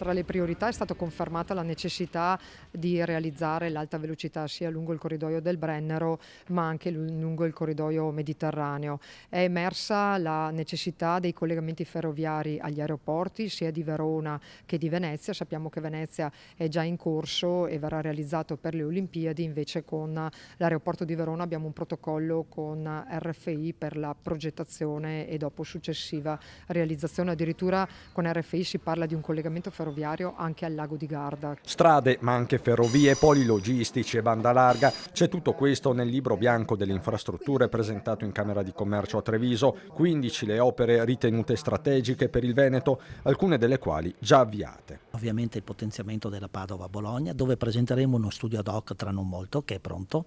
Tra le priorità è stata confermata la necessità di realizzare l'alta velocità sia lungo il corridoio del Brennero ma anche lungo il corridoio mediterraneo. È emersa la necessità dei collegamenti ferroviari agli aeroporti sia di Verona che di Venezia. Sappiamo che Venezia è già in corso e verrà realizzato per le Olimpiadi, invece con l'aeroporto di Verona abbiamo un protocollo con RFI per la progettazione e dopo successiva realizzazione. Addirittura con RFI si parla di un collegamento ferroviario anche al lago di Garda. Strade, ma anche ferrovie, poli logistici e banda larga. C'è tutto questo nel libro bianco delle infrastrutture presentato in Camera di Commercio a Treviso. 15 le opere ritenute strategiche per il Veneto, alcune delle quali già avviate. Ovviamente il potenziamento della Padova-Bologna, dove presenteremo uno studio ad hoc tra non molto, che è pronto.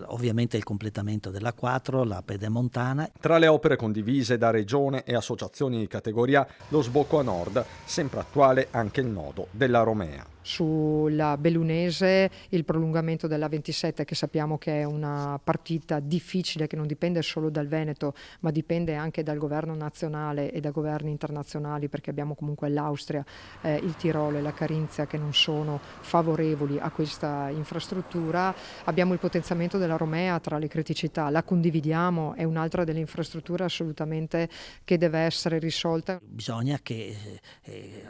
Ovviamente il completamento della 4, la Pedemontana. Tra le opere condivise da Regione e associazioni di categoria, lo sbocco a nord, sempre attuale anche il nodo della Romea. Sulla Bellunese il prolungamento della 27, che sappiamo che è una partita difficile, che non dipende solo dal Veneto ma dipende anche dal governo nazionale e da governi internazionali, perché abbiamo comunque l'Austria, il Tirolo e la Carinzia che non sono favorevoli a questa infrastruttura. Abbiamo il potenziamento della Romea. Tra le criticità la condividiamo, è un'altra delle infrastrutture assolutamente che deve essere risolta. Bisogna che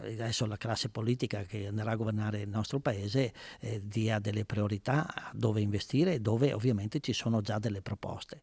adesso la classe politica che andrà a governare il nostro paese dia delle priorità a dove investire e dove ovviamente ci sono già delle proposte.